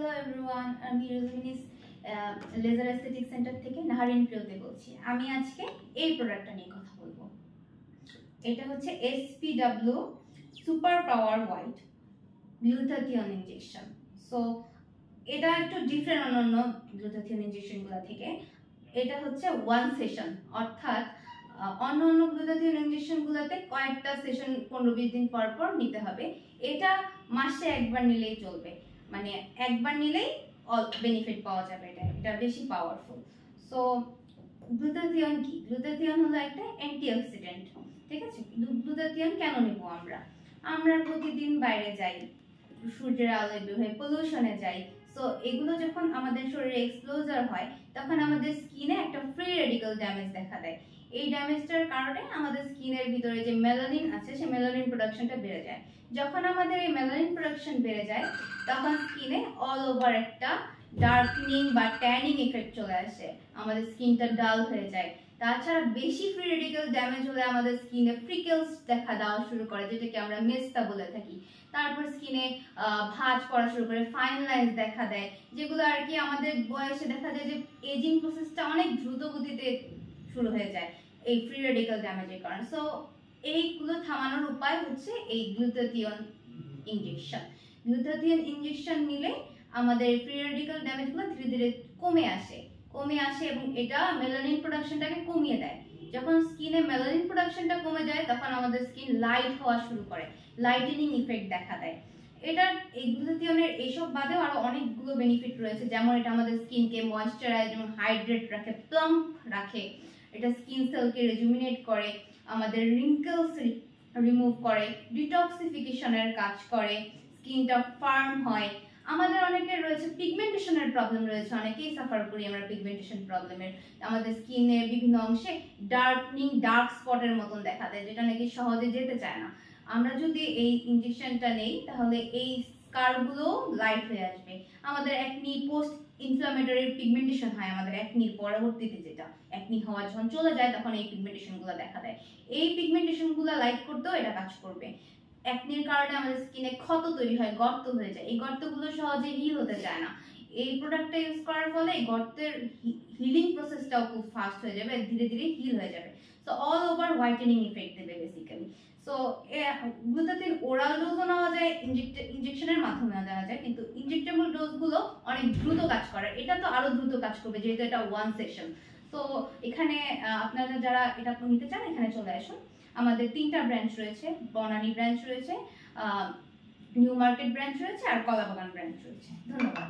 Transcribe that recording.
Hello everyone, আমি রেজমিনিস laser aesthetic centre থেকে নাহারিন প্রিয়তে বলছি। আমি আজকে এই প্রোডাক্টটা নিয়ে কথা বলবো। এটা হচ্ছে SPW super power white glutathione injection. So এটা একটু ডিফারেন্ট অন্যান্য গ্লুটাথিয়ন ইনজেকশনগুলো থেকে। এটা হচ্ছে ওয়ান সেশন, অর্থাৎ অন্য গ্লুটাথিয়ন ইনজেকশনগুলোতে কয়েকটা সেশন 15-20 দিন পর পর নিতে হবে। এটা মাসে একবার নিলেই চলবে, মানে একবার নিলেই অল বেনিফিট পাওয়া যাবে। এটা বেশি পাওয়ারফুল। সো গ্লুটাথিয়ন কি? গ্লুটাথিয়ন হলো একটা অ্যান্টিঅক্সিডেন্ট, ঠিক আছে? গ্লুটাথিয়ন কেন নেব? আমরা প্রতিদিন বাইরে যাই, সূর্যের আলোয় বের হয়ে পলিউশনে যাই। সো এগুলো যখন আমাদের শরীরে এক্সপোজার হয়, তখন আমাদের স্কিনে একটা ফ্রি রেডিক্যাল ড্যামেজ দেখা দেয়। এই ড্যামেজটার কারণে আমাদের স্কিনের ভিতরে যে মেলানিন আছে, সেই মেলানিন প্রোডাকশনটা বেড়ে যায়। যখন আমাদের এই মেলানিন প্রোডাকশন বেড়ে যায়, তখন স্কিনে অল ওভার একটা ডার্কনিং বা ট্যানিং ইফেক্ট চলে আসে, আমাদের স্কিনটা ডাল হয়ে যায়। তাছাড়া বেশি ফ্রি রেডিক্যাল ড্যামেজ হলে আমাদের স্কিনে ফ্রিকেলস দেখা দেওয়া শুরু করে, যেটাকে আমরা মেস্তা বলে থাকি। তারপর স্কিনে ভাঁজ পড়া শুরু করে, ফাইন লাইন্স দেখা দেয়, যেগুলো আর কি আমাদের বয়সে দেখা যায় যে এজিং প্রসেসটা অনেক দ্রুত গতিতে শুরু হয়ে যায় এই ফ্রি রেডিক্যাল ড্যামেজের কারণে। সো এইগুলো থামানোর উপায় হচ্ছে এই গ্লুটাথিয়ন ইনজেকশন। গ্লুটাথিয়ন ইনজেকশন নিলে আমাদের ফ্রি রেডিক্যাল ড্যামেজগুলো ধীরে ধীরে কমে আসে এবং এটা মেলানিন প্রোডাকশনটাকে কমিয়ে দেয়। যখন স্কিনে মেলানিন প্রোডাকশনটা কমে যায়, তখন আমাদের স্কিন লাইট হওয়া শুরু করে, লাইটেনিং ইফেক্ট দেখা দেয়। এটার এই গ্লুটাথিয়নের এইসব বাদেও আরো অনেকগুলো বেনিফিট রয়েছে, যেমন এটা আমাদের স্কিনকে ময়েশ্চারাইজ এবং হাইড্রেট রাখে, প্লাম্প রাখে। এটা স্কিন সেলকে রেজুমিনেট করে, আমাদের রিঙ্কেলস রিমুভ করে, ডিটক্সিফিকেশনের কাজ করে, স্কিনটা ফার্ম হয়। আমাদের অনেকের রয়েছে পিগমেন্টেশনের প্রবলেম রয়েছে, অনেকেই সাফার করি আমরা পিগমেন্টেশন প্রবলেমের। আমাদের স্কিনের বিভিন্ন অংশে ডার্কনিং, ডার্ক স্পটের মতন দেখা দেয়, যেটা নাকি সহজে যেতে চায় না। আমরা যদি এই ইনজেকশনটা নেই, তাহলে এই স্কারগুলো লাইট হয়ে আসবে। আমাদের একনি পোস্ট ইনফ্লামেটরি পিগমেন্টেশন হয়, আমাদের একনির পরবর্তীতে যেটা একনি হওয়া যখন চলে যায়, তখন এই পিগমেন্টেশনগুলো দেখা দেয়। এই পিগমেন্টেশনগুলো লাইট করতেও এটা কাজ করবে। একনির কারণে আমাদের স্কিনে ক্ষত তৈরি হয়, গর্ত হয়ে যায়, এই গর্তগুলো সহজে হিল হতে চায় না। এই প্রোডাক্টটা ইউজ করার ফলে এই গর্তের হিলিং প্রসেসটাও খুব ফাস্ট হয়ে যাবে, ধীরে ধীরে হিল হয়ে যাবে। So all over whitening effect দেবে বেসিক্যালি। সো গ্লুটাথিয়ন ওরাল ডোজও নেওয়া যায়, ইনজেকশনের মাধ্যমে দেওয়া যায়, কিন্তু ইনজেক্টেবল ডোজগুলো অনেক দ্রুত কাজ করে। এটা তো আরো দ্রুত কাজ করবে, যেহেতু এটা ওয়ান সেশন। তো এখানে আপনারা যারা এটা নিতে চান, এখানে চলে আসুন। আমাদের 3টা ব্রাঞ্চ রয়েছে, বনানী ব্রাঞ্চ রয়েছে, নিউ মার্কেট ব্রাঞ্চ রয়েছে, আর কলাবাগান ব্রাঞ্চ রয়েছে। ধন্যবাদ।